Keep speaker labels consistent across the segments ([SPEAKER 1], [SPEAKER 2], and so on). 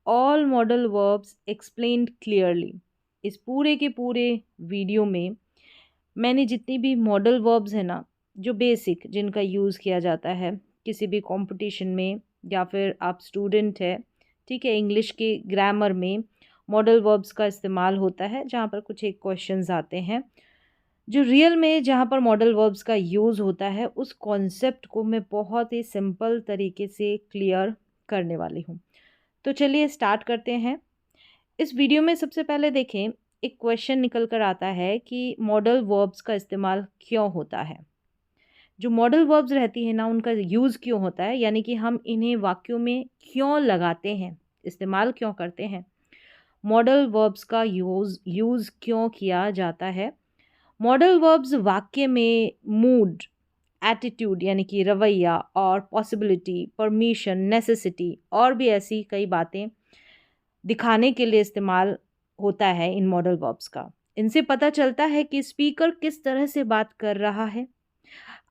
[SPEAKER 1] All modal verbs explained clearly. इस पूरे के पूरे वीडियो में मैंने जितनी भी मॉडल वर्ब्स हैं ना, जो बेसिक जिनका यूज़ किया जाता है किसी भी कंपटीशन में, या फिर आप स्टूडेंट है, ठीक है, इंग्लिश के ग्रामर में मॉडल वर्ब्स का इस्तेमाल होता है जहाँ पर कुछ एक क्वेश्चंस आते हैं। जो रियल में जहाँ पर मॉडल वर्ब्स का यूज़ होता है उस कॉन्सेप्ट को मैं बहुत ही सिंपल तरीके से क्लियर करने वाली हूँ। तो चलिए स्टार्ट करते हैं। इस वीडियो में सबसे पहले देखें, एक क्वेश्चन निकल कर आता है कि मॉडल वर्ब्स का इस्तेमाल क्यों होता है। जो मॉडल वर्ब्स रहती है ना, उनका यूज़ क्यों होता है, यानी कि हम इन्हें वाक्यों में क्यों लगाते हैं, इस्तेमाल क्यों करते हैं, मॉडल वर्ब्स का यूज़ क्यों किया जाता है। मॉडल वर्ब्स वाक्य में मूड, एटीट्यूड यानी कि रवैया, और पॉसिबिलिटी, परमिशन, नेसेसिटी और भी ऐसी कई बातें दिखाने के लिए इस्तेमाल होता है इन मॉडल वर्ब्स का। इनसे पता चलता है कि स्पीकर किस तरह से बात कर रहा है,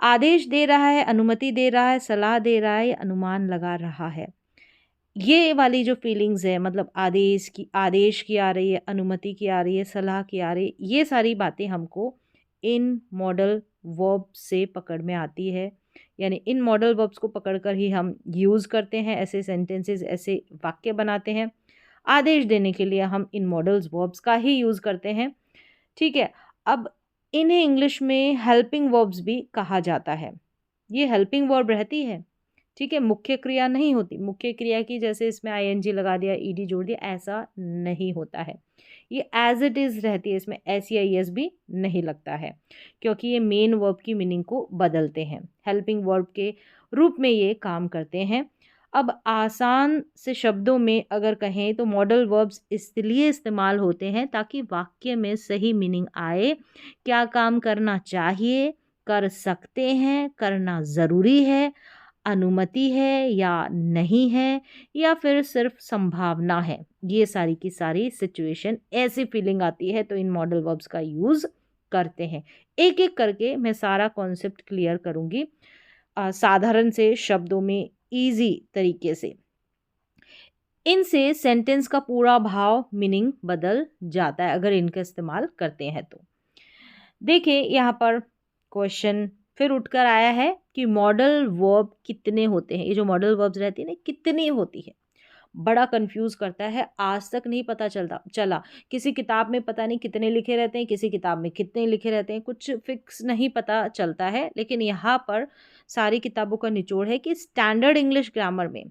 [SPEAKER 1] आदेश दे रहा है, अनुमति दे रहा है, सलाह दे रहा है, अनुमान लगा रहा है। ये वाली जो फीलिंग्स है, मतलब आदेश की आ रही है, अनुमति की आ रही है, सलाह की आ रही है, ये सारी बातें हमको इन मॉडल वर्ब से पकड़ में आती है। यानी इन मॉडल वर्ब्स को पकड़कर ही हम यूज़ करते हैं, ऐसे सेंटेंसेस, ऐसे वाक्य बनाते हैं। आदेश देने के लिए हम इन मॉडल्स वर्ब्स का ही यूज़ करते हैं, ठीक है। अब इन्हें इंग्लिश में हेल्पिंग वर्ब्स भी कहा जाता है। ये हेल्पिंग वर्ब रहती है, ठीक है, मुख्य क्रिया नहीं होती। मुख्य क्रिया की जैसे इसमें आईएनजी लगा दिया, ईडी जोड़ दिया, ऐसा नहीं होता है। ये एज इट इज़ रहती है, इसमें एस या एस भी नहीं लगता है, क्योंकि ये मेन वर्ब की मीनिंग को बदलते हैं, हेल्पिंग वर्ब के रूप में ये काम करते हैं। अब आसान से शब्दों में अगर कहें तो मॉडल वर्ब्स इसलिए इस्तेमाल होते हैं ताकि वाक्य में सही मीनिंग आए। क्या काम करना चाहिए, कर सकते हैं, करना ज़रूरी है, अनुमति है या नहीं है, या फिर सिर्फ संभावना है, ये सारी की सारी सिचुएशन ऐसी फीलिंग आती है तो इन मॉडल वर्ब्स का यूज़ करते हैं। एक एक करके मैं सारा कॉन्सेप्ट क्लियर करूँगी साधारण से शब्दों में, इजी तरीके से। इनसे सेंटेंस का पूरा भाव, मीनिंग बदल जाता है अगर इनका इस्तेमाल करते हैं तो। देखिए यहाँ पर क्वेश्चन फिर उठकर आया है कि मॉडल वर्ब कितने होते हैं। ये जो मॉडल वर्ब्स रहती है ना, कितनी होती है, बड़ा कंफ्यूज करता है। आज तक नहीं पता चला किसी किताब में पता नहीं कितने लिखे रहते हैं, किसी किताब में कितने लिखे रहते हैं, कुछ फिक्स नहीं पता चलता है। लेकिन यहाँ पर सारी किताबों का निचोड़ है कि स्टैंडर्ड इंग्लिश ग्रामर में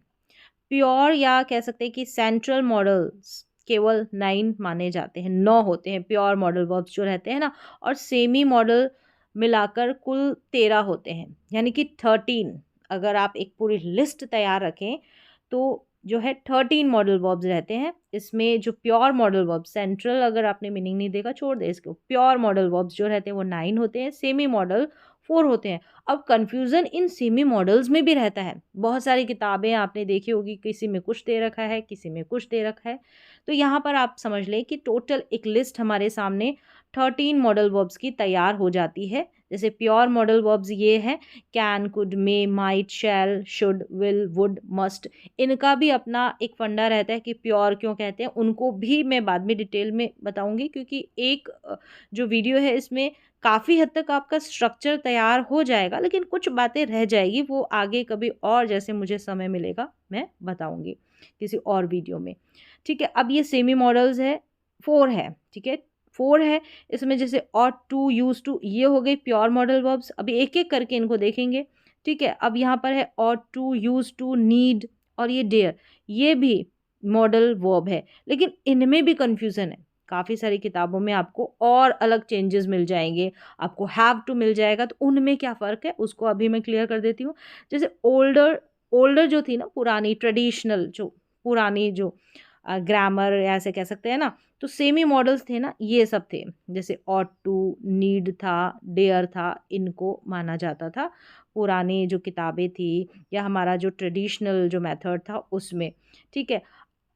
[SPEAKER 1] प्योर, या कह सकते हैं कि सेंट्रल मॉडल्स केवल 9 माने जाते हैं, 9 होते हैं प्योर मॉडल वर्ब्स जो रहते हैं ना, और सेमी मॉडल मिलाकर कुल 13 होते हैं, यानी कि 13। अगर आप एक पूरी लिस्ट तैयार रखें तो जो है 13 मॉडल वर्ब्स रहते हैं। इसमें जो प्योर मॉडल वर्ब, सेंट्रल अगर आपने मीनिंग नहीं देखा छोड़ दे इसको, प्योर मॉडल वर्ब्स जो रहते हैं वो 9 होते हैं, सेमी मॉडल 4 होते हैं। अब कन्फ्यूज़न इन सेमी मॉडल्स में भी रहता है। बहुत सारी किताबें आपने देखी होगी, किसी में कुछ दे रखा है, किसी में कुछ दे रखा है। तो यहाँ पर आप समझ लें कि टोटल एक लिस्ट हमारे सामने 13 मॉडल वर्ब्स की तैयार हो जाती है। जैसे प्योर मॉडल वर्ब्स ये हैं, can, could, may, might, shall, should, will, would, must. इनका भी अपना एक फंडा रहता है कि प्योर क्यों कहते हैं, उनको भी मैं बाद में डिटेल में बताऊंगी, क्योंकि एक जो वीडियो है इसमें काफ़ी हद तक आपका स्ट्रक्चर तैयार हो जाएगा, लेकिन कुछ बातें रह जाएगी, वो आगे कभी और जैसे मुझे समय मिलेगा मैं बताऊंगी किसी और वीडियो में, ठीक है। अब ये सेमी मॉडल्स है, 4 है, ठीक है, 4 है। इसमें जैसे ऑट टू, यूज टू, ये हो गई प्योर मॉडल वर्ब्स। अभी एक एक करके इनको देखेंगे, ठीक है। अब यहाँ पर है ought to, use to, need, और ये डेयर, ये भी मॉडल वर्ब है। लेकिन इनमें भी कंफ्यूजन है, काफ़ी सारी किताबों में आपको और अलग चेंजेस मिल जाएंगे, आपको हैव टू मिल जाएगा। तो उनमें क्या फ़र्क है उसको अभी मैं क्लियर कर देती हूँ। जैसे ओल्डर, ओल्डर जो थी ना, पुरानी ट्रेडिशनल, जो पुरानी जो ग्रामर ऐसे कह सकते हैं ना, तो सेमी मॉडल्स थे ना, ये सब थे। जैसे ऑट टू, नीड था, डेयर था, इनको माना जाता था पुरानी जो किताबें थी, या हमारा जो ट्रेडिशनल जो मेथड था उसमें, ठीक है।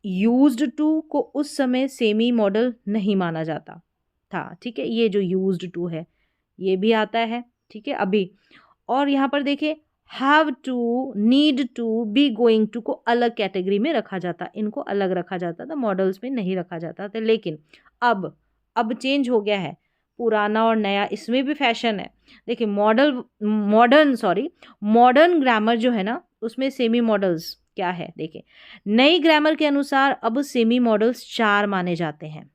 [SPEAKER 1] यूज्ड टू को उस समय सेमी मॉडल नहीं माना जाता था, ठीक है। ये जो यूज्ड टू है ये भी आता है, ठीक है, अभी। और यहाँ पर देखिए have to, need to, be going to को अलग कैटेगरी में रखा जाता, इनको अलग रखा जाता था, मॉडल्स में नहीं रखा जाता था। लेकिन अब चेंज हो गया है, पुराना और नया इसमें भी फैशन है। देखिए मॉडर्न ग्रामर जो है ना, उसमें सेमी मॉडल्स क्या है, देखिए नई ग्रामर के अनुसार अब सेमी मॉडल्स 4 माने जाते हैं।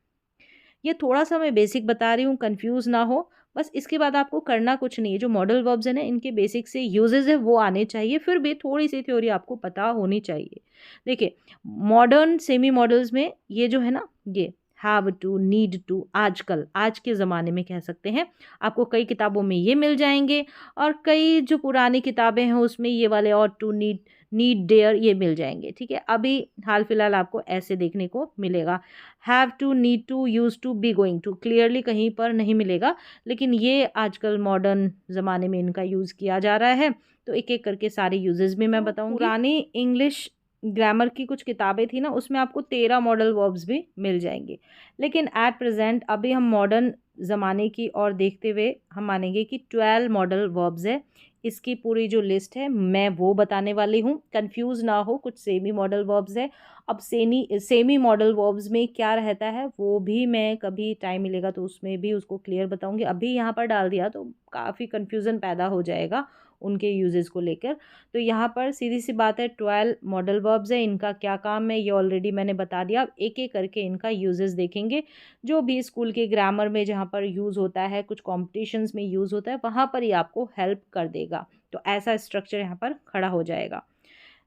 [SPEAKER 1] ये थोड़ा सा मैं बेसिक बता रही हूँ, कंफ्यूज ना हो। बस इसके बाद आपको करना कुछ नहीं है, जो मॉडल वर्ब्स है ना, इनके बेसिक से यूजेस है वो आने चाहिए, फिर भी थोड़ी सी थ्योरी आपको पता होनी चाहिए। देखिए मॉडर्न सेमी मॉडल्स में ये जो है ना, ये हैव टू, नीड टू, आजकल, आज के ज़माने में कह सकते हैं, आपको कई किताबों में ये मिल जाएंगे, और कई जो पुरानी किताबें हैं उसमें ये वाले और टू, नीड डेयर ये मिल जाएंगे। ठीक है, अभी हाल फिलहाल आपको ऐसे देखने को मिलेगा। Have to, need to, use to, be going to clearly कहीं पर नहीं मिलेगा, लेकिन ये आजकल मॉडर्न ज़माने में इनका यूज़ किया जा रहा है। तो एक एक करके सारे यूजेस भी मैं बताऊंगी। पुरानी इंग्लिश ग्रामर की कुछ किताबें थी ना, उसमें आपको 13 मॉडल वर्ब्स भी मिल जाएंगे। लेकिन एट प्रेजेंट अभी हम मॉडर्न ज़माने की ओर देखते हुए हम मानेंगे कि 12 मॉडल वर्ब्स है। इसकी पूरी जो लिस्ट है मैं वो बताने वाली हूँ, कंफ्यूज ना हो, कुछ सेमी मॉडल वर्ब्स है। अब सेमी मॉडल वर्ब्स में क्या रहता है वो भी मैं कभी टाइम मिलेगा तो उसमें भी उसको क्लियर बताऊंगी। अभी यहाँ पर डाल दिया तो काफ़ी कन्फ्यूज़न पैदा हो जाएगा उनके यूजेस को लेकर। तो यहाँ पर सीधी सी बात है, 12 मॉडल वर्ब्स है, इनका क्या काम है ये ऑलरेडी मैंने बता दिया। अब एक एक करके इनका यूजेस देखेंगे, जो भी स्कूल के ग्रामर में जहाँ पर यूज़ होता है, कुछ कॉम्पिटिशन्स में यूज़ होता है, वहाँ पर ही आपको हेल्प कर देगा। तो ऐसा स्ट्रक्चर यहाँ पर खड़ा हो जाएगा।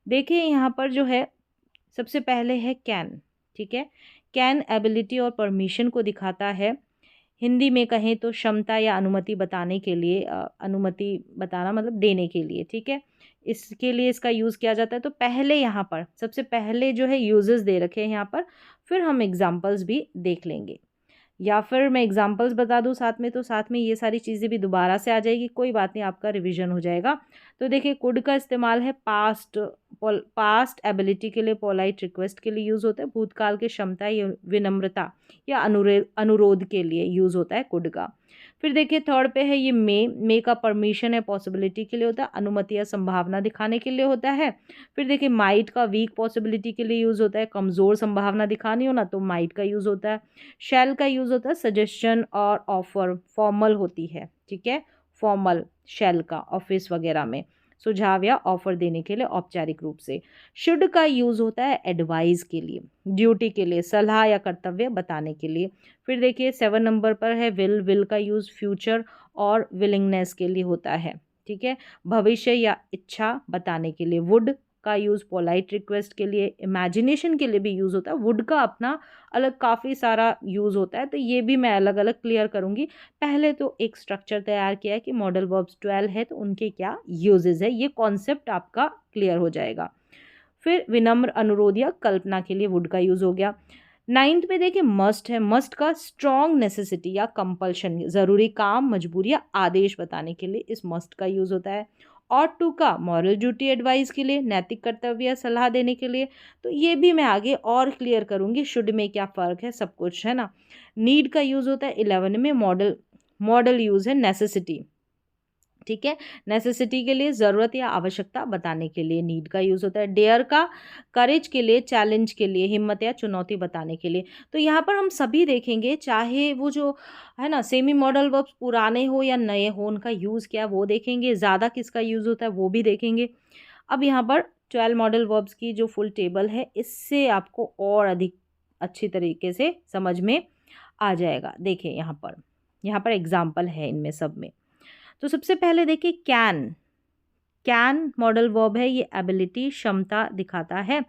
[SPEAKER 1] देखिए यहाँ पर जो है सबसे पहले है कैन। ठीक है, कैन एबिलिटी और परमिशन को दिखाता है। हिंदी में कहें तो क्षमता या अनुमति बताने के लिए, अनुमति बताना मतलब देने के लिए। ठीक है, इसके लिए इसका यूज़ किया जाता है। तो पहले यहाँ पर सबसे पहले जो है यूजेस दे रखे हैं यहाँ पर, फिर हम एग्जाम्पल्स भी देख लेंगे, या फिर मैं एग्जांपल्स बता दूं साथ में, तो साथ में ये सारी चीज़ें भी दोबारा से आ जाएगी, कोई बात नहीं, आपका रिवीजन हो जाएगा। तो देखिए कुड का इस्तेमाल है पास्ट एबिलिटी के लिए, पोलाइट रिक्वेस्ट के लिए यूज़ होता है। भूतकाल के क्षमता या विनम्रता या अनुरोध के लिए यूज़ होता है कुड का। फिर देखिए थर्ड पे है ये मे का परमिशन है, पॉसिबिलिटी के लिए होता है, अनुमति या संभावना दिखाने के लिए होता है। फिर देखिए माइट का वीक पॉसिबिलिटी के लिए यूज़ होता है, कमज़ोर संभावना दिखानी हो ना तो माइट का यूज़ होता है। शैल का यूज़ होता है सजेशन और ऑफर, फॉर्मल होती है। ठीक है, फॉर्मल शैल का ऑफिस वगैरह में सुझाव या ऑफर देने के लिए औपचारिक रूप से। शुड का यूज़ होता है एडवाइस के लिए, ड्यूटी के लिए, सलाह या कर्तव्य बताने के लिए। फिर देखिए 7 नंबर पर है विल का यूज़ फ्यूचर और विलिंगनेस के लिए होता है। ठीक है, भविष्य या इच्छा बताने के लिए। वुड का यूज़ पोलाइट रिक्वेस्ट के लिए, इमेजिनेशन के लिए भी यूज़ होता है। वुड का अपना अलग काफ़ी सारा यूज़ होता है, तो ये भी मैं अलग अलग क्लियर करूँगी। पहले तो एक स्ट्रक्चर तैयार किया है कि मॉडल वर्ब्स 12 है तो उनके क्या यूजेस है, ये कॉन्सेप्ट आपका क्लियर हो जाएगा। फिर विनम्र, अनुरोध या कल्पना के लिए वुड का यूज़ हो गया। 9th में देखिए मस्ट है, मस्ट का स्ट्रॉन्ग नेसेसिटी या कंपल्शन, ज़रूरी काम, मजबूरी या आदेश बताने के लिए इस मस्ट का यूज़ होता है। और टू का मॉरल ड्यूटी एडवाइस के लिए, नैतिक कर्तव्य या सलाह देने के लिए। तो ये भी मैं आगे और क्लियर करूँगी, शुड में क्या फ़र्क है, सब कुछ है ना। नीड का यूज़ होता है 11 में, मॉडल यूज़ है नेसेसिटी। ठीक है, नेसेसिटी के लिए, ज़रूरत या आवश्यकता बताने के लिए नीड का यूज़ होता है। डेयर का करेज के लिए, चैलेंज के लिए, हिम्मत या चुनौती बताने के लिए। तो यहाँ पर हम सभी देखेंगे, चाहे वो जो है ना सेमी मॉडल वर्ब्स पुराने हो या नए हो, उनका यूज़ क्या है वो देखेंगे, ज़्यादा किसका यूज़ होता है वो भी देखेंगे। अब यहाँ पर 12 मॉडल वर्ब्स की जो फुल टेबल है, इससे आपको और अधिक अच्छी तरीके से समझ में आ जाएगा। देखिए यहाँ पर एग्जाम्पल है इनमें सब में। तो सबसे पहले देखिए कैन मॉडल वर्ब है, ये एबिलिटी, क्षमता दिखाता है।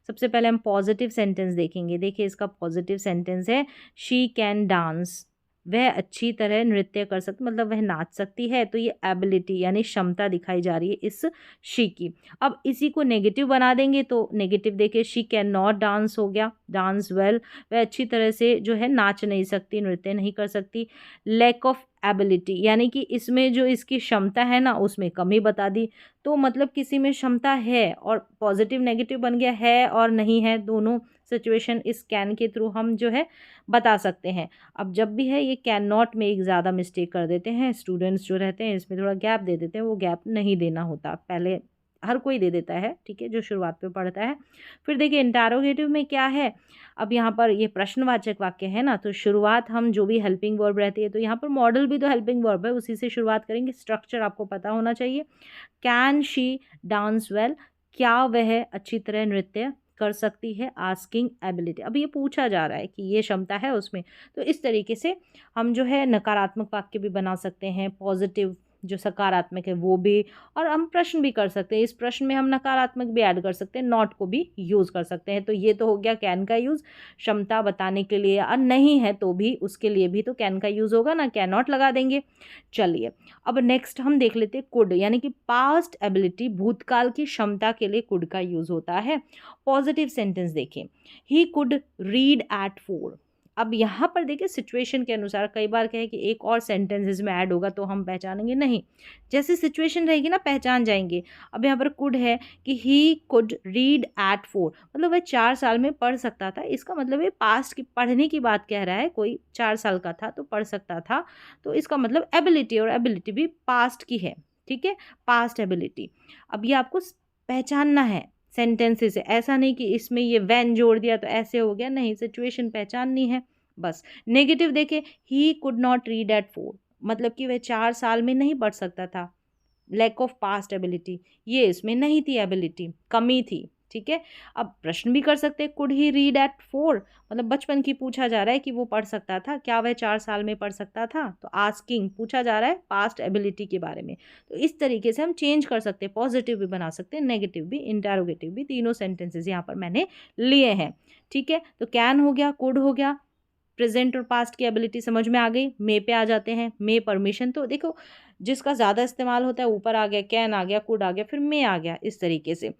[SPEAKER 1] सबसे पहले हम पॉजिटिव सेंटेंस देखेंगे। देखिए इसका पॉजिटिव सेंटेंस है, शी कैन डांस, वह अच्छी तरह नृत्य कर सकती, मतलब वह नाच सकती है। तो ये एबिलिटी यानी क्षमता दिखाई जा रही है इस शी की। अब इसी को नेगेटिव बना देंगे तो नेगेटिव देखिए, शी कैन नॉट डांस हो गया, डांस वेल, वह अच्छी तरह से जो है नाच नहीं सकती, नृत्य नहीं कर सकती। लैक ऑफ एबिलिटी यानी कि इसमें जो इसकी क्षमता है ना उसमें कमी बता दी। तो मतलब किसी में क्षमता है और पॉजिटिव नेगेटिव बन गया, है और नहीं है दोनों सिचुएशन इस कैन के थ्रू हम जो है बता सकते हैं। अब जब भी है ये कैन नॉट में एक ज़्यादा मिस्टेक कर देते हैं स्टूडेंट्स जो रहते हैं, इसमें थोड़ा गैप दे देते हैं, वो गैप नहीं देना होता, पहले हर कोई दे देता है, ठीक है, जो शुरुआत पे पढ़ता है। फिर देखिए इंटरोगेटिव में क्या है, अब यहाँ पर ये प्रश्नवाचक वाक्य है ना, तो शुरुआत हम जो भी हेल्पिंग वर्ब रहती है, तो यहाँ पर मॉडल भी तो हेल्पिंग वर्ब है, उसी से शुरुआत करेंगे। स्ट्रक्चर आपको पता होना चाहिए। कैन शी डांस वेल, क्या वह अच्छी तरह नृत्य कर सकती है। आस्किंग एबिलिटी, अब ये पूछा जा रहा है कि ये क्षमता है उसमें, तो इस तरीके से हम जो है नकारात्मक वाक्य भी बना सकते हैं, पॉजिटिव जो सकारात्मक है वो भी, और हम प्रश्न भी कर सकते हैं। इस प्रश्न में हम नकारात्मक भी ऐड कर सकते हैं, नॉट को भी यूज़ कर सकते हैं। तो ये तो हो गया कैन का यूज़ क्षमता बताने के लिए, और नहीं है तो भी उसके लिए भी तो कैन का यूज़ होगा ना, कैन नॉट लगा देंगे। चलिए अब नेक्स्ट हम देख लेते हैं कुड, यानी कि पास्ट एबिलिटी, भूतकाल की क्षमता के लिए कुड का यूज़ होता है। पॉजिटिव सेंटेंस देखें, ही कुड रीड एट 4। अब यहाँ पर देखिए सिचुएशन के अनुसार कई बार कहे कि एक और सेंटेंस इसमें ऐड होगा तो हम पहचानेंगे, नहीं, जैसी सिचुएशन रहेगी ना पहचान जाएंगे। अब यहाँ पर कुड है कि ही कुड रीड एट 4, मतलब वह 4 साल में पढ़ सकता था, इसका मतलब ये पास्ट की पढ़ने की बात कह रहा है, कोई 4 साल का था तो पढ़ सकता था, तो इसका मतलब एबिलिटी, और एबिलिटी भी पास्ट की है, ठीक है, पास्ट एबिलिटी। अब ये आपको पहचानना है सेंटेंसेस है, ऐसा नहीं कि इसमें ये वैन जोड़ दिया तो ऐसे हो गया, नहीं, सिचुएशन पहचाननी है बस। नेगेटिव देखे, he could not read eight 4, मतलब कि वह 4 साल में नहीं पढ़ सकता था। लैक ऑफ पास्ट एबिलिटी, ये इसमें नहीं थी एबिलिटी, कमी थी, ठीक है। अब प्रश्न भी कर सकते हैं, कुड ही रीड एट 4, मतलब बचपन की पूछा जा रहा है कि वो पढ़ सकता था, क्या वह 4 साल में पढ़ सकता था, तो आस्किंग पूछा जा रहा है पास्ट एबिलिटी के बारे में। तो इस तरीके से हम चेंज कर सकते हैं, पॉजिटिव भी बना सकते हैं, नेगेटिव भी, इंटरोगेटिव भी, तीनों सेंटेंसेस यहाँ पर मैंने लिए हैं, ठीक है। तो कैन हो गया, कुड हो गया, प्रेजेंट और पास्ट की एबिलिटी समझ में आ गई। मे पे आ जाते हैं, मे परमिशन, तो देखो जिसका ज़्यादा इस्तेमाल होता है, ऊपर आ गया कैन, आ गया कुड, आ गया फिर मे आ गया, इस तरीके से।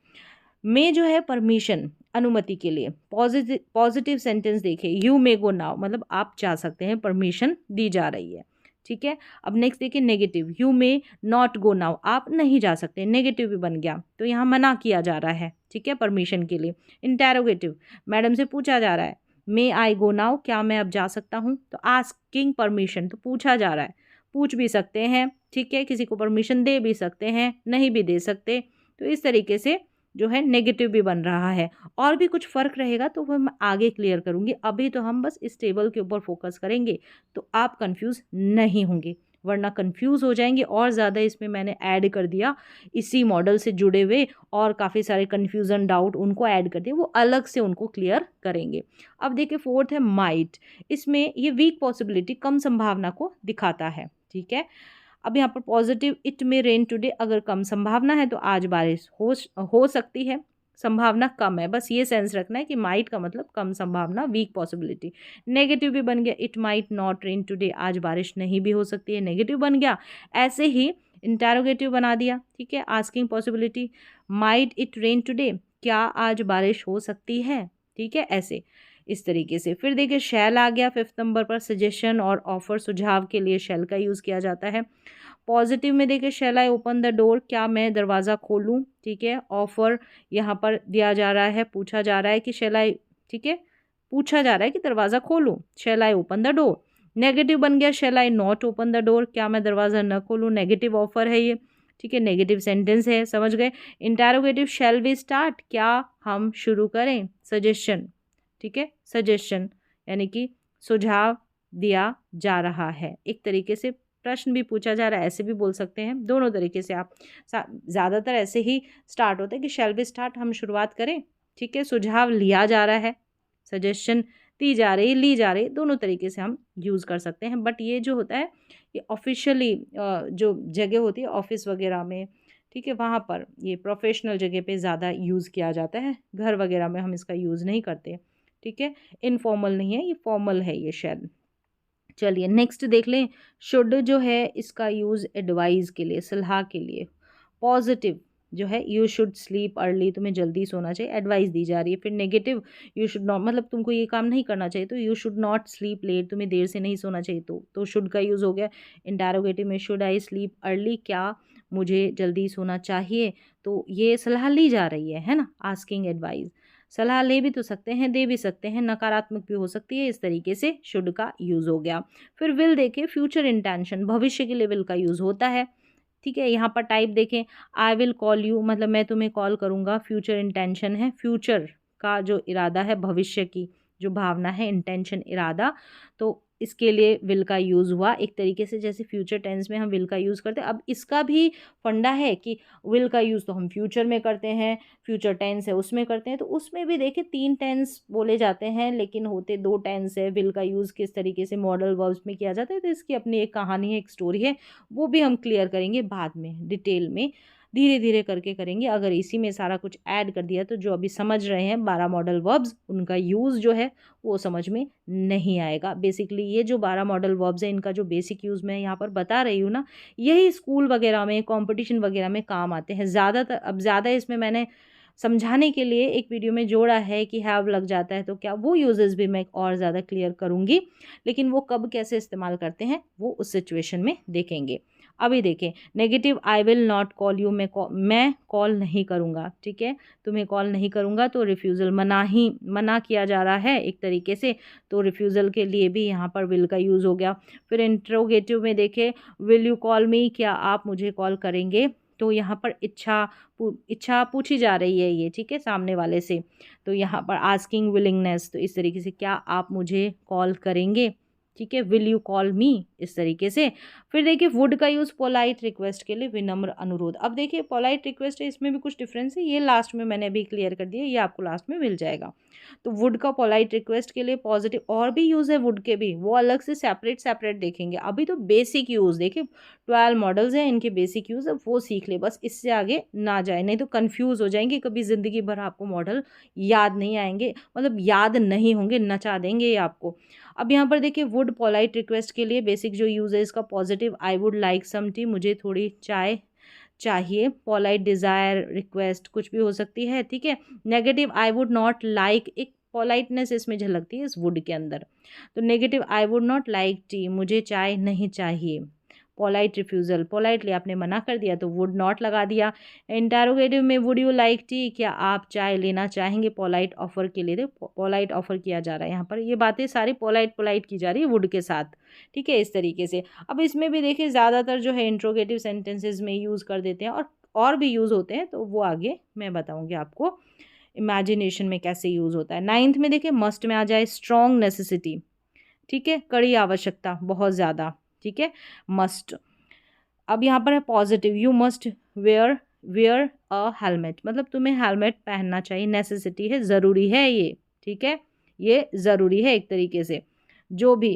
[SPEAKER 1] मे जो है परमिशन, अनुमति के लिए। पॉजिटिव सेंटेंस देखिए, यू मे गो नाउ, मतलब आप जा सकते हैं, परमिशन दी जा रही है, ठीक है। अब नेक्स्ट देखिए negative, you may not go now, आप नहीं जा सकते, नेगेटिव भी बन गया, तो यहाँ मना किया जा रहा है, ठीक है, परमिशन के लिए। इंटेरोगेटिव, मैडम से पूछा जा रहा है, मे आई गो नाउ, क्या मैं अब जा सकता हूँ, तो आस्किंग परमिशन, तो पूछा जा रहा है, पूछ भी सकते हैं, ठीक है, किसी को परमिशन दे भी सकते हैं, नहीं भी दे सकते, तो इस तरीके से जो है नेगेटिव भी बन रहा है। और भी कुछ फ़र्क रहेगा तो वो मैं आगे क्लियर करूँगी, अभी तो हम बस इस टेबल के ऊपर फोकस करेंगे, तो आप कंफ्यूज नहीं होंगे, वरना कंफ्यूज हो जाएंगे। और ज़्यादा इसमें मैंने ऐड कर दिया, इसी मॉडल से जुड़े हुए और काफ़ी सारे कन्फ्यूज़न डाउट उनको ऐड कर दिए, वो अलग से उनको क्लियर करेंगे। अब देखिए फोर्थ है माइट, इसमें ये वीक पॉसिबिलिटी, कम संभावना को दिखाता है, ठीक है। अब यहाँ पर पॉजिटिव, इट में रेन टुडे, अगर कम संभावना है तो आज बारिश हो सकती है, संभावना कम है, बस ये सेंस रखना है कि माइट का मतलब कम संभावना, वीक पॉसिबिलिटी। नेगेटिव भी बन गया, it might not rain today, आज बारिश नहीं भी हो सकती है, नेगेटिव बन गया। ऐसे ही इंटेरोगेटिव बना दिया, ठीक है, asking possibility, might it rain today, क्या आज बारिश हो सकती है, ठीक है, ऐसे इस तरीके से। फिर देखिए शैल आ गया 5th नंबर पर, सजेशन और ऑफर, सुझाव के लिए शैल का यूज़ किया जाता है। पॉजिटिव में देखिए शैल आई ओपन द डोर, क्या मैं दरवाज़ा खोलूँ, ठीक है। ऑफर यहाँ पर दिया जा रहा है, पूछा जा रहा है कि शैल आई, ठीक है, पूछा जा रहा है कि दरवाज़ा खोलूँ, shall I open the door. Negative बन गया shall I not open the door, क्या मैं दरवाज़ा न खोलूँ, नेगेटिव ऑफर है ये, ठीक है, नेगेटिव सेंटेंस है, समझ गए। इंटेरोगेटिव, शैल वी स्टार्ट, क्या हम शुरू करें, सजेशन, ठीक है, सजेशन यानी कि सुझाव दिया जा रहा है, एक तरीके से प्रश्न भी पूछा जा रहा है, ऐसे भी बोल सकते हैं, दोनों तरीके से आप। ज़्यादातर ऐसे ही स्टार्ट होता है कि शैल बी स्टार्ट, हम शुरुआत करें, ठीक है, सुझाव लिया जा रहा है, सजेशन दी जा रही, ली जा रही, दोनों तरीके से हम यूज़ कर सकते हैं। बट ये जो होता है ये ऑफिशियली जो जगह होती है ऑफिस वगैरह में, ठीक है, वहाँ पर ये प्रोफेशनल जगह पे ज़्यादा यूज़ किया जाता है, घर वगैरह में हम इसका यूज़ नहीं करते, ठीक है, इनफॉर्मल नहीं है, ये फॉर्मल है ये शैल। चलिए नेक्स्ट देख लें, शुड जो है इसका यूज़ एडवाइस के लिए, सलाह के लिए। पॉजिटिव जो है, यू शुड स्लीप अर्ली, तुम्हें जल्दी सोना चाहिए, एडवाइस दी जा रही है। फिर नेगेटिव, यू शुड नॉट, मतलब तुमको ये काम नहीं करना चाहिए, तो you should not sleep late, तुम्हें देर से नहीं सोना चाहिए, तो शुड का यूज़ हो गया। इंटेरोगेटिव में, शुड आई स्लीप अर्ली, क्या मुझे जल्दी सोना चाहिए, तो ये सलाह ली जा रही है ना, आस्किंग एडवाइस। सलाह ले भी तो सकते हैं, दे भी सकते हैं, नकारात्मक भी हो सकती है। इस तरीके से शुड का यूज़ हो गया। फिर विल देखें, फ्यूचर इंटेंशन, भविष्य के लिए विल का यूज़ होता है। ठीक है, यहाँ पर टाइप देखें, आई विल कॉल यू, मतलब मैं तुम्हें कॉल करूँगा। फ्यूचर इंटेंशन है, फ्यूचर का जो इरादा है, भविष्य की जो भावना है, इंटेंशन इरादा, तो इसके लिए विल का यूज़ हुआ। एक तरीके से जैसे फ्यूचर टेंस में हम विल का यूज़ करते हैं, अब इसका भी फंडा है कि विल का यूज़ तो हम फ्यूचर में करते हैं, फ्यूचर टेंस है उसमें करते हैं, तो उसमें भी देखिए 3 टेंस बोले जाते हैं लेकिन होते 2 टेंस है। विल का यूज़ किस तरीके से मॉडल वर्ब्स में किया जाता है, तो इसकी अपनी एक कहानी है, एक स्टोरी है, वो भी हम क्लियर करेंगे बाद में, डिटेल में धीरे धीरे करके करेंगे। अगर इसी में सारा कुछ ऐड कर दिया तो जो अभी समझ रहे हैं 12 मॉडल वर्ब्स, उनका यूज़ जो है वो समझ में नहीं आएगा। बेसिकली ये जो 12 मॉडल वर्ब्स हैं, इनका जो बेसिक यूज़ मैं यहाँ पर बता रही हूँ ना, यही स्कूल वगैरह में, कंपटीशन वगैरह में काम आते हैं ज़्यादातर। अब ज़्यादा इसमें मैंने समझाने के लिए एक वीडियो में जोड़ा है कि हैव लग जाता है, तो क्या वो यूजेस भी मैं और ज़्यादा क्लियर करूँगी, लेकिन वो कब कैसे इस्तेमाल करते हैं वो उस सिचुएशन में देखेंगे। अभी देखें, negative I will not call you, मैं कॉल नहीं करूँगा। ठीक है, तुम्हें कॉल नहीं करूँगा, तो रिफ्यूज़ल, मना किया जा रहा है एक तरीके से, तो रिफ्यूज़ल के लिए भी यहाँ पर विल का यूज़ हो गया। फिर इंट्रोगेटिव में देखें, विल यू कॉल मी, क्या आप मुझे कॉल करेंगे, तो यहाँ पर इच्छा पूछी जा रही है ये, ठीक है, सामने वाले से, तो यहाँ पर आस्किंग विलिंगनेस, तो इस तरीके से क्या आप मुझे कॉल करेंगे। ठीक है, विल यू कॉल मी, इस तरीके से। फिर देखिए वुड का यूज़ पोलाइट रिक्वेस्ट के लिए, विनम्र अनुरोध। अब देखिए पोलाइट रिक्वेस्ट है, इसमें भी कुछ डिफरेंस है, ये लास्ट में मैंने अभी क्लियर कर दिया, ये आपको लास्ट में मिल जाएगा। तो वुड का पोलाइट रिक्वेस्ट के लिए पॉजिटिव, और भी यूज़ है वुड के भी, वो अलग से सेपरेट देखेंगे। अभी तो बेसिक यूज़ देखिए, 12 मॉडल्स हैं, इनके बेसिक यूज़, अब वो सीख ले बस, इससे आगे ना जाए, नहीं तो कन्फ्यूज़ हो जाएंगे, कभी ज़िंदगी भर आपको मॉडल याद नहीं आएंगे, मतलब याद नहीं होंगे, नचा देंगे ये आपको। अब यहाँ पर देखिए वुड पोलाइट रिक्वेस्ट के लिए बेसिक जो यूज़ है इसका, positive I would like some tea, मुझे थोड़ी चाय चाहिए। पोलाइट डिज़ायर, रिक्वेस्ट कुछ भी हो सकती है। ठीक है, negative I would not like, एक पोलाइटनेस इसमें झलकती है इस वुड के अंदर, तो negative I would not like T, मुझे चाय नहीं चाहिए। पोलाइट रिफ्यूज़ल, पोलाइटली आपने मना कर दिया तो वुड नॉट लगा दिया। इंटरोगेटिव में वुड यू लाइक टी, क्या आप चाय लेना चाहेंगे, पोलाइट ऑफर के लिए, तो पोलाइट ऑफर किया जा रहा है यहाँ पर, ये बातें सारी पोलाइट की जा रही है वुड के साथ। ठीक है, इस तरीके से। अब इसमें भी देखिए ज़्यादातर जो है इंट्रोगेटिव सेंटेंसेज में यूज़ कर देते हैं, और भी यूज़ होते हैं, तो वो आगे मैं बताऊँगी आपको इमेजिनेशन में कैसे यूज़ होता है। 9th में देखिए मस्ट में आ जाए स्ट्रॉन्ग नेसेसिटी, ठीक है, कड़ी आवश्यकता, बहुत ज़्यादा। ठीक है, मस्ट। अब यहाँ पर है positive, you must where a helmet, मतलब तुम्हें हेलमेट पहनना चाहिए, नेसेसिटी है, ज़रूरी है ये। ठीक है, ये ज़रूरी है एक तरीके से। जो भी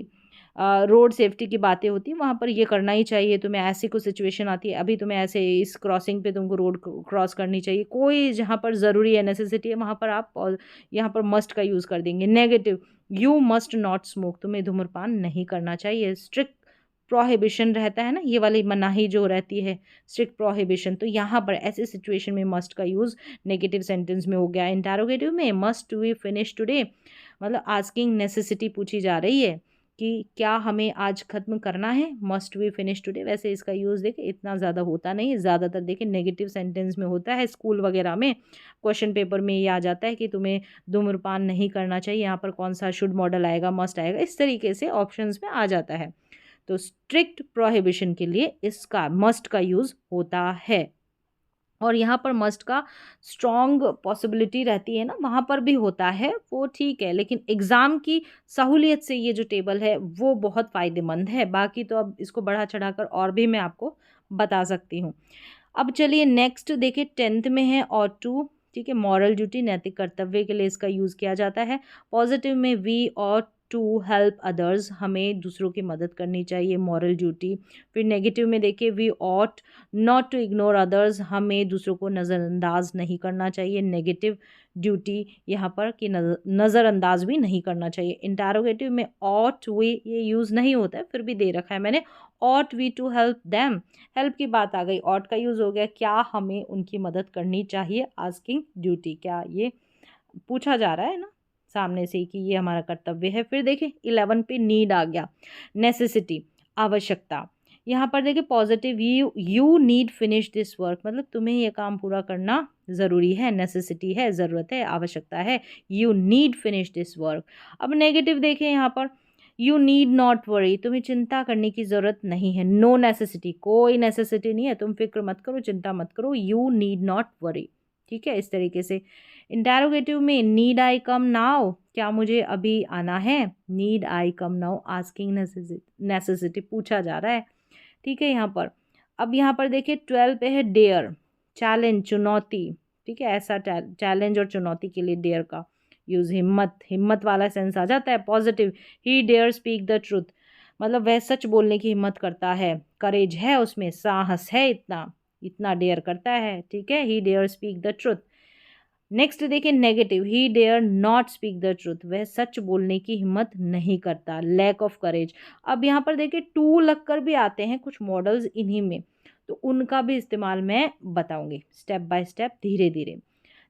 [SPEAKER 1] रोड सेफ्टी की बातें होती हैं वहाँ पर ये करना ही चाहिए तुम्हें। ऐसी कोई सिचुएशन आती है, अभी तुम्हें ऐसे इस क्रॉसिंग पे तुमको रोड क्रॉस करनी चाहिए, कोई जहाँ पर ज़रूरी है, नेसेसिटी है, वहाँ पर आप यहाँ पर मस्ट का यूज़ कर देंगे। Negative, you must not smoke, तुम्हें धूम्रपान नहीं करना चाहिए। स्ट्रिक्ट प्रोहिबिशन रहता है ना, ये वाली मनाही जो रहती है, स्ट्रिक्ट प्रोहिबिशन, तो यहाँ पर ऐसे सिचुएशन में मस्ट का यूज़ नेगेटिव सेंटेंस में हो गया। इंटरोगेटिव में मस्ट वी फिनिश टुडे, मतलब आस्किंग नेसेसिटी पूछी जा रही है कि क्या हमें आज ख़त्म करना है, मस्ट वी फिनिश टुडे। वैसे इसका यूज़ देखें इतना ज़्यादा होता नहीं है, ज़्यादातर देखें नेगेटिव सेंटेंस में होता है। स्कूल वगैरह में क्वेश्चन पेपर में ये आ जाता है कि तुम्हें धूम्रपान नहीं करना चाहिए, यहाँ पर कौन सा शुड मॉडल आएगा, मस्ट आएगा, इस तरीके से ऑप्शंस में आ जाता है। तो स्ट्रिक्ट प्रोहिबिशन के लिए इसका मस्ट का यूज़ होता है। और यहाँ पर मस्ट का स्ट्रॉन्ग पॉसिबिलिटी रहती है ना, वहाँ पर भी होता है, वो ठीक है, लेकिन एग्ज़ाम की सहूलियत से ये जो टेबल है वो बहुत फ़ायदेमंद है। बाकी तो अब इसको बढ़ा चढ़ाकर और भी मैं आपको बता सकती हूँ। अब चलिए नेक्स्ट देखिए, 10th में है और टू, ठीक है, मॉरल ड्यूटी, नैतिक कर्तव्य के लिए इसका यूज़ किया जाता है। पॉजिटिव में वी और टू हेल्प अदर्स, हमें दूसरों की मदद करनी चाहिए, मॉरल ड्यूटी। फिर नेगेटिव में देखिए we ought not to ignore others, हमें दूसरों को नज़रअंदाज नहीं करना चाहिए, नेगेटिव ड्यूटी यहाँ पर कि नज़रअंदाज भी नहीं करना चाहिए। इंटरोगेटिव में ऑट वी, ये यूज़ नहीं होता है, फिर भी दे रखा है मैंने, ought we to help them, help की बात आ गई, ऑट का यूज़ हो गया, क्या हमें उनकी मदद करनी चाहिए, आस्किंग ड्यूटी, क्या ये पूछा जा रहा है ना सामने से कि ये हमारा कर्तव्य है। फिर देखिए 11 पे नीड आ गया, नेसेसिटी, आवश्यकता, यहाँ पर देखिए positive, you need finish this work, मतलब तुम्हें ये काम पूरा करना ज़रूरी है, नेसेसिटी है, ज़रूरत है, आवश्यकता है, you need finish this work. अब नेगेटिव देखें यहाँ पर, यू नीड नॉट वरी, तुम्हें चिंता करने की ज़रूरत नहीं है, नो नेसेसिटी, कोई नेसेसिटी नहीं है, तुम फिक्र मत करो, चिंता मत करो, यू नीड नॉट वरी। ठीक है, इस तरीके से। इंटेरोगेटिव में नीड आई कम नाउ, क्या मुझे अभी आना है, need I come now, asking necessity, पूछा जा रहा है। ठीक है यहाँ पर। अब यहाँ पर देखिए 12 पे है डेयर, चैलेंज, चुनौती। ठीक है, ऐसा चैलेंज और चुनौती के लिए डेयर का यूज़, हिम्मत, हिम्मत वाला सेंस आ जाता है। Positive, he dare speak the truth, मतलब वह सच बोलने की हिम्मत करता है, करेज है उसमें, साहस है, इतना इतना डेयर करता है। ठीक है, he dare speak the truth. Next देखिए negative, he dare not speak the truth, वह सच बोलने की हिम्मत नहीं करता, लैक ऑफ करेज। अब यहाँ पर देखिए टू लगकर भी आते हैं कुछ मॉडल्स इन्हीं में, तो उनका भी इस्तेमाल मैं बताऊंगी स्टेप बाय स्टेप, धीरे धीरे।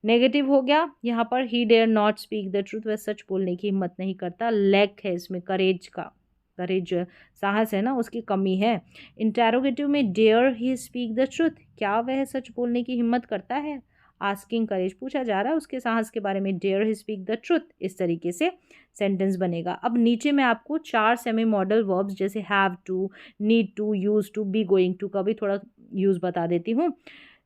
[SPEAKER 1] नेगेटिव हो गया यहाँ पर, he dare not speak the truth, वह सच बोलने की हिम्मत नहीं करता, लैक है इसमें करेज का, करेज साहस है ना, उसकी कमी है। इंटेरोगेटिव में dare he speak the truth, क्या वह सच बोलने की हिम्मत करता है, आस्किंग करेज, पूछा जा रहा है उसके साहस के बारे में, dare he speak the truth, इस तरीके से सेंटेंस बनेगा। अब नीचे मैं आपको 4 सेमी मॉडल वर्ब्स जैसे have to, need to, use to, be going to का भी थोड़ा यूज़ बता देती हूँ,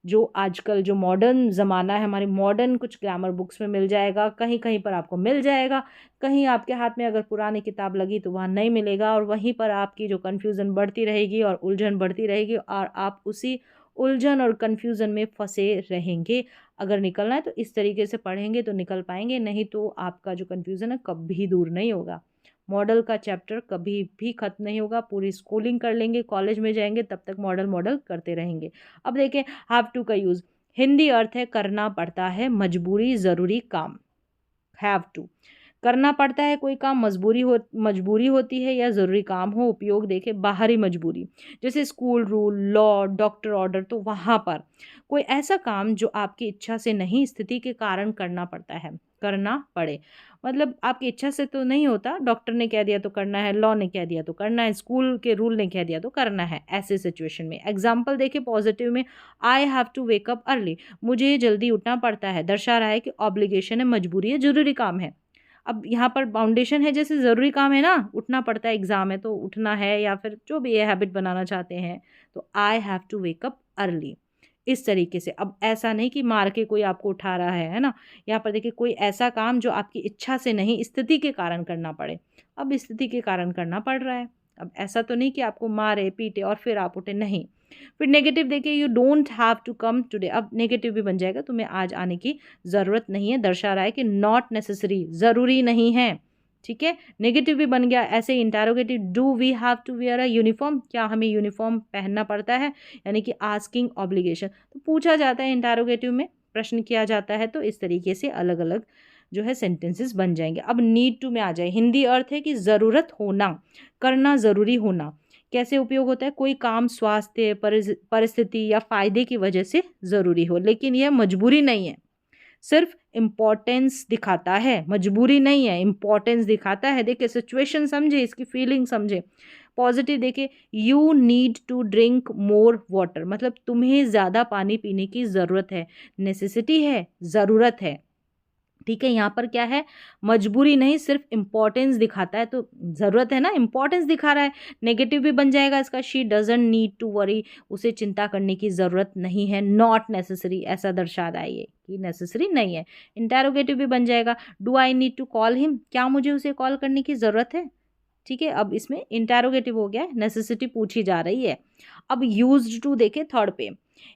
[SPEAKER 1] जो आजकल जो मॉडर्न ज़माना है, हमारी मॉडर्न कुछ ग्रामर बुक्स में मिल जाएगा, कहीं कहीं पर आपको मिल जाएगा, कहीं आपके हाथ में अगर पुरानी किताब लगी तो वहाँ नहीं मिलेगा, और वहीं पर आपकी जो कन्फ्यूज़न बढ़ती रहेगी और उलझन बढ़ती रहेगी, और आप उसी उलझन और कन्फ्यूज़न में फंसे रहेंगे। अगर निकलना है तो इस तरीके से पढ़ेंगे तो निकल पाएंगे, नहीं तो आपका जो कन्फ्यूज़न है कभी दूर नहीं होगा। मॉडल का चैप्टर कभी भी ख़त्म नहीं होगा, पूरी स्कूलिंग कर लेंगे, कॉलेज में जाएंगे तब तक मॉडल मॉडल करते रहेंगे। अब देखें हैव टू का यूज़, हिंदी अर्थ है करना पड़ता है, मजबूरी, ज़रूरी काम। हैव टू, करना पड़ता है कोई काम, मजबूरी होती है या ज़रूरी काम हो। उपयोग देखे बाहरी मजबूरी, जैसे school rule, law, doctor order, तो वहाँ पर कोई ऐसा काम जो आपकी इच्छा से नहीं, स्थिति के कारण करना पड़ता है, करना पड़े, मतलब आपकी इच्छा से तो नहीं होता, डॉक्टर ने कह दिया तो करना है, लॉ ने कह दिया तो करना है, स्कूल के रूल ने कह दिया तो करना है, ऐसे सिचुएशन में। एग्जाम्पल देखिए पॉजिटिव में, I have to wake up early, मुझे जल्दी उठना पड़ता है, दर्शा रहा है कि ऑब्लिगेशन है, मजबूरी है, जरूरी काम है। अब यहाँ पर बाउंडेशन है, जैसे ज़रूरी काम है ना, उठना पड़ता है, एग्ज़ाम है तो उठना है, या फिर जो भी ये हैबिट बनाना चाहते हैं, तो I have to wake up early, इस तरीके से। अब ऐसा नहीं कि मार के कोई आपको उठा रहा है ना, यहाँ पर देखिए कोई ऐसा काम जो आपकी इच्छा से नहीं, स्थिति के कारण करना पड़े, अब स्थिति के कारण करना पड़ रहा है। अब ऐसा तो नहीं कि आपको मारे पीटे और फिर आप उठे, नहीं। फिर नेगेटिव देखिए, you don't have to come today, अब नेगेटिव भी बन जाएगा, तुम्हें आज आने की ज़रूरत नहीं है, दर्शा रहा है कि नॉट नेसेसरी, ज़रूरी नहीं है। ठीक है, नेगेटिव भी बन गया। ऐसे interrogative, do we have to wear a uniform, क्या हमें यूनिफॉर्म पहनना पड़ता है, यानी कि आस्किंग ऑब्लिगेशन, तो पूछा जाता है इंटेरोगेटिव में, प्रश्न किया जाता है, तो इस तरीके से अलग अलग जो है सेंटेंसेस बन जाएंगे। अब नीड टू में आ जाए, हिंदी अर्थ है कि ज़रूरत होना, करना, ज़रूरी होना। कैसे उपयोग होता है, कोई काम स्वास्थ्य, परिस्थिति या फ़ायदे की वजह से ज़रूरी हो, लेकिन यह मजबूरी नहीं है, सिर्फ इम्पोर्टेंस दिखाता है, मजबूरी नहीं है, इम्पोर्टेंस दिखाता है। देखिए सिचुएशन समझे, इसकी फीलिंग समझे। पॉजिटिव देखिए, you need to drink more water, मतलब तुम्हें ज़्यादा पानी पीने की ज़रूरत है, नेसेसिटी है, ज़रूरत है। ठीक है, यहाँ पर क्या है, मजबूरी नहीं, सिर्फ इम्पोर्टेंस दिखाता है, तो ज़रूरत है ना, इम्पोर्टेंस दिखा रहा है। नेगेटिव भी बन जाएगा इसका, she doesn't need to worry, उसे चिंता करने की ज़रूरत नहीं है, नॉट नेसेसरी, ऐसा दर्शा रहा है ये कि नेसेसरी नहीं है। इंटेरोगेटिव भी बन जाएगा, do I need to call him, क्या मुझे उसे कॉल करने की ज़रूरत है। ठीक है, अब इसमें इंटेरोगेटिव हो गया है, नेसेसिटी पूछी जा रही है। अब यूज्ड टू देखे थर्ड पे,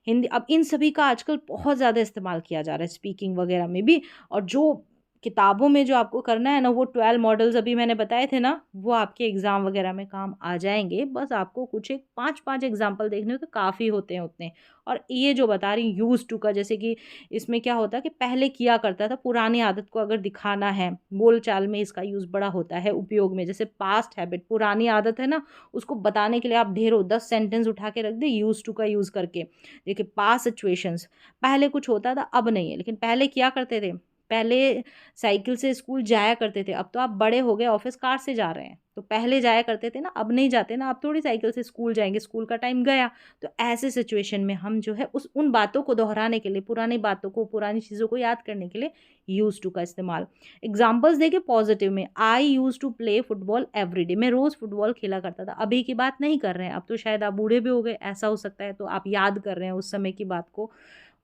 [SPEAKER 1] हिंदी, अब इन सभी का आजकल बहुत ज़्यादा इस्तेमाल किया जा रहा है स्पीकिंग वगैरह में भी, और जो किताबों में जो आपको करना है ना, वो 12 मॉडल्स अभी मैंने बताए थे ना, वो आपके एग्ज़ाम वगैरह में काम आ जाएंगे। बस आपको कुछ एक 5-5 एग्जाम्पल देखने हो तो काफ़ी होते हैं उतने। और ये जो बता रही यूज़ टू का, जैसे कि इसमें क्या होता है कि पहले किया करता था, पुरानी आदत को अगर दिखाना है, बोलचाल में इसका यूज़ बड़ा होता है उपयोग में। जैसे पास्ट हैबिट, पुरानी आदत है ना, उसको बताने के लिए आप ढेरों 10 सेंटेंस उठा के रख दे यूज़ टू का यूज़ करके। देखिए पास्ट सिचुएशंस, पहले कुछ होता था अब नहीं है, लेकिन पहले किया करते थे, पहले साइकिल से स्कूल जाया करते थे, अब तो आप बड़े हो गए, ऑफिस कार से जा रहे हैं। तो पहले जाया करते थे ना, अब नहीं जाते ना, अब थोड़ी साइकिल से स्कूल जाएंगे, स्कूल का टाइम गया। तो ऐसे सिचुएशन में हम जो है उन बातों को दोहराने के लिए, पुरानी बातों को, पुरानी चीज़ों को याद करने के लिए यूज टू का इस्तेमाल। एग्जाम्पल्स देखिए पॉजिटिव में, I use to play football every day, मैं रोज़ फुटबॉल खेला करता था। अभी की बात नहीं कर रहे हैं, अब तो शायद आप बूढ़े भी हो गए, ऐसा हो सकता है, तो आप याद कर रहे हैं उस समय की बात को,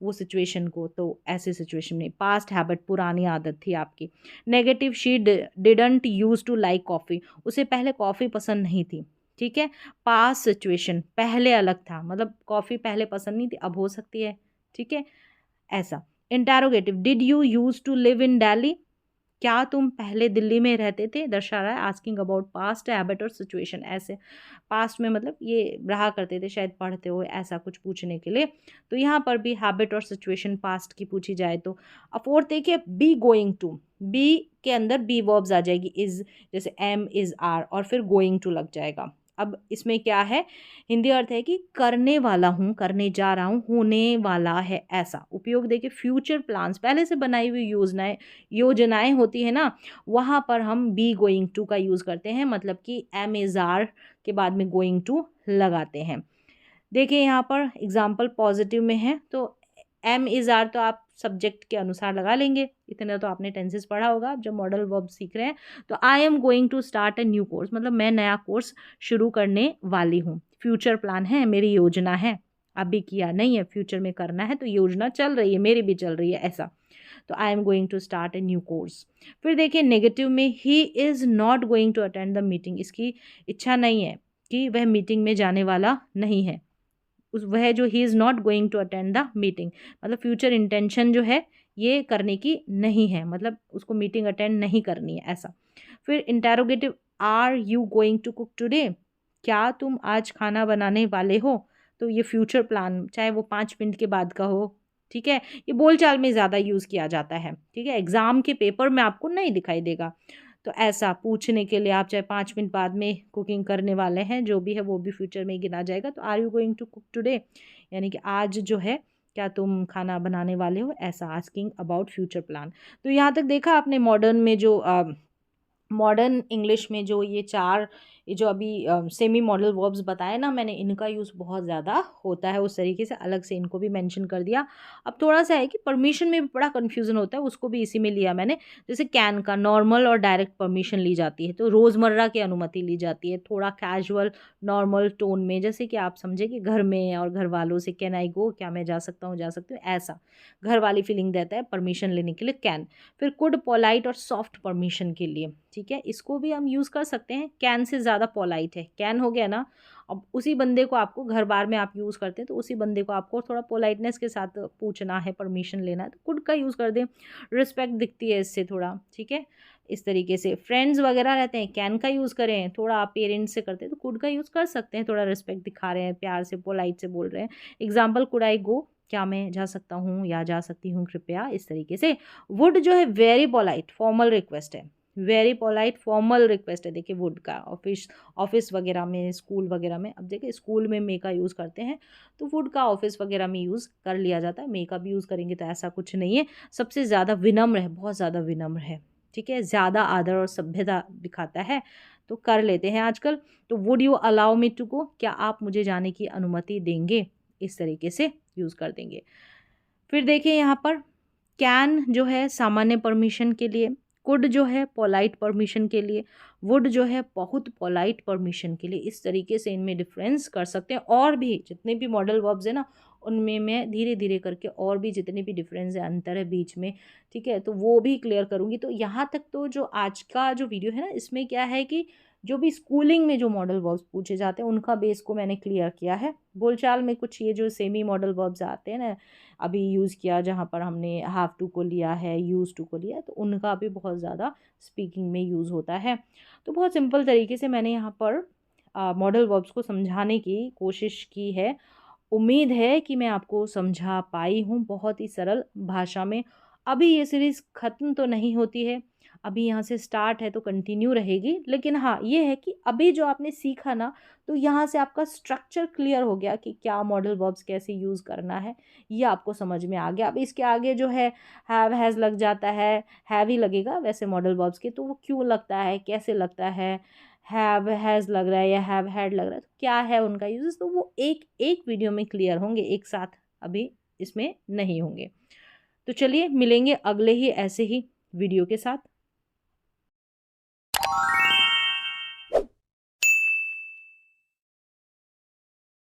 [SPEAKER 1] वो सिचुएशन को। तो ऐसे सिचुएशन में पास्ट हैबिट, पुरानी आदत थी आपकी। Negative, she didn't use to like coffee, उसे पहले कॉफ़ी पसंद नहीं थी। ठीक है, पास्ट सिचुएशन, पहले अलग था, मतलब कॉफ़ी पहले पसंद नहीं थी, अब हो सकती है। ठीक है, ऐसा। Interrogative, did you use to live in Delhi, क्या तुम पहले दिल्ली में रहते थे, दर्शा रहा है आस्किंग अबाउट पास्ट हैबिट और सिचुएशन। ऐसे पास्ट में मतलब ये रहा करते थे शायद पढ़ते हुए, ऐसा कुछ पूछने के लिए। तो यहाँ पर भी हैबिट और सिचुएशन पास्ट की पूछी जाए तो। अब फोर्थ देखिए, बी गोइंग टू, बी के अंदर बी वर्ब्स आ जाएगी, इज, जैसे एम, इज, आर, और फिर गोइंग टू लग जाएगा। अब इसमें क्या है, हिंदी अर्थ है कि करने वाला हूँ, करने जा रहा हूँ, होने वाला है, ऐसा। उपयोग देखिए, फ्यूचर प्लान्स, पहले से बनाई हुई योजनाएं होती है ना, वहाँ पर हम बी गोइंग टू का यूज़ करते हैं, मतलब कि एम इज आर के बाद में गोइंग टू लगाते हैं। देखिए यहाँ पर एग्जाम्पल पॉजिटिव में है, तो एम इज आर तो आप सब्जेक्ट के अनुसार लगा लेंगे, इतना तो आपने टेंसेस पढ़ा होगा आप जब मॉडल वर्ब सीख रहे हैं। तो I am going to start a new course, मतलब मैं नया कोर्स शुरू करने वाली हूँ। फ्यूचर प्लान है, मेरी योजना है, अभी किया नहीं है, फ्यूचर में करना है, तो योजना चल रही है, मेरी भी चल रही है, ऐसा। तो I am going to start a new course. फिर देखिए नेगेटिव में, he is not going to attend the meeting, इसकी इच्छा नहीं है कि वह मीटिंग में जाने वाला नहीं है। उस वह जो he is not going to attend the meeting, मतलब फ्यूचर इंटेंशन जो है ये करने की नहीं है, मतलब उसको मीटिंग अटेंड नहीं करनी है, ऐसा। फिर interrogative, are you going to cook today, क्या तुम आज खाना बनाने वाले हो। तो ये फ्यूचर प्लान, चाहे वो 5 मिनट के बाद का हो, ठीक है, ये बोलचाल में ज़्यादा यूज़ किया जाता है। ठीक है, एग्ज़ाम के पेपर में आपको नहीं दिखाई देगा। तो ऐसा पूछने के लिए, आप चाहे 5 मिनट बाद में कुकिंग करने वाले हैं, जो भी है वो भी फ्यूचर में गिना जाएगा। तो are you going to cook today, यानी कि आज जो है क्या तुम खाना बनाने वाले हो, ऐसा आस्किंग अबाउट फ्यूचर प्लान। तो यहाँ तक देखा आपने मॉडर्न में जो मॉडर्न इंग्लिश में जो ये जो अभी सेमी मॉडल वर्ब्स बताए ना मैंने, इनका यूज़ बहुत ज़्यादा होता है, उस तरीके से अलग से इनको भी मेंशन कर दिया। अब थोड़ा सा है कि परमिशन में भी बड़ा कन्फ्यूज़न होता है, उसको भी इसी में लिया मैंने। जैसे कैन का नॉर्मल और डायरेक्ट परमिशन ली जाती है, तो रोज़मर्रा की अनुमति ली जाती है, थोड़ा कैजुअल नॉर्मल टोन में, जैसे कि आप समझे कि घर में और घर वालों से, कैन आई गो, क्या मैं जा सकता हूँ, जा सकती हूँ, ऐसा घर वाली फीलिंग देता है परमिशन लेने के लिए कैन। फिर कुड, पोलाइट और सॉफ्ट परमिशन के लिए। ठीक है, इसको भी हम यूज़ कर सकते हैं, कैन से ज़्यादा पोलाइट है, कैन हो गया ना। अब उसी बंदे को आपको घर बार में आप यूज़ करते हैं, तो उसी बंदे को आपको थोड़ा पोलाइटनेस के साथ पूछना है, परमिशन लेना है, तो कुड का यूज़ कर दें, रिस्पेक्ट दिखती है इससे थोड़ा। ठीक है, इस तरीके से फ्रेंड्स वगैरह रहते हैं, कैन का यूज़ करें, थोड़ा आप पेरेंट्स से करते हैं तो कुड का यूज़ कर सकते हैं, थोड़ा रिस्पेक्ट दिखा रहे हैं, प्यार से पोलाइट से बोल रहे हैं। एग्जाम्पल, कुड आई गो, क्या मैं जा सकता हूँ या जा सकती हूँ कृपया, इस तरीके से। वुड जो है वेरी पोलाइट, फॉर्मल रिक्वेस्ट है, वेरी पोलाइट फॉर्मल रिक्वेस्ट है। देखिए वुड का ऑफिस वगैरह में, स्कूल वगैरह में, अब देखिए स्कूल में मे का यूज़ करते हैं, तो वुड का ऑफिस वगैरह में यूज़ कर लिया जाता है, मे का भी यूज़ करेंगे तो ऐसा कुछ नहीं है। सबसे ज़्यादा विनम्र है, बहुत ज़्यादा विनम्र है। ठीक है, ज़्यादा आदर और सभ्यता दिखाता है, तो कर लेते हैं आजकल। तो would you allow me to go, क्या आप मुझे जाने की अनुमति देंगे, इस तरीके से यूज़ कर देंगे। फिर देखिए यहाँ पर कैन जो है सामान्य परमिशन के लिए, कुड जो है पोलाइट परमिशन के लिए, वुड जो है बहुत पोलाइट परमिशन के लिए। इस तरीके से इनमें डिफरेंस कर सकते हैं, और भी जितने भी मॉडल वर्ब्स है ना, उनमें मैं धीरे धीरे करके और भी जितने भी डिफरेंस है, अंतर है बीच में, ठीक है, तो वो भी क्लियर करूँगी। तो यहाँ तक तो जो आज का जो वीडियो है ना, इसमें क्या है कि जो भी स्कूलिंग में जो मॉडल वर्ब्स पूछे जाते हैं उनका बेस को मैंने क्लियर किया है। बोलचाल में कुछ ये जो सेमी मॉडल वर्ब्स आते हैं ना, अभी यूज़ किया, जहाँ पर हमने हैव टू को लिया है, यूज़ टू को लिया, तो उनका भी बहुत ज़्यादा स्पीकिंग में यूज़ होता है। तो बहुत सिंपल तरीके से मैंने यहाँ पर मॉडल वर्ब्स को समझाने की कोशिश की है। उम्मीद है कि मैं आपको समझा पाई हूँ बहुत ही सरल भाषा में। अभी ये सीरीज़ ख़त्म तो नहीं होती है, अभी यहाँ से स्टार्ट है तो कंटिन्यू रहेगी, लेकिन हाँ ये है कि अभी जो आपने सीखा ना, तो यहाँ से आपका स्ट्रक्चर क्लियर हो गया कि क्या मॉडल वर्ब्स कैसे यूज़ करना है, ये आपको समझ में आ गया। अब इसके आगे जो है हैव हैज़ लग जाता है, हैव ही लगेगा वैसे मॉडल वर्ब्स के, तो वो क्यों लगता है, कैसे लगता है, हैव हैज़ लग रहा है या हैव हैड लग रहा है, तो क्या है उनका यूजेस, तो वो एक एक वीडियो में क्लियर होंगे, एक साथ अभी इसमें नहीं होंगे। तो चलिए मिलेंगे अगले ही ऐसे ही वीडियो के साथ।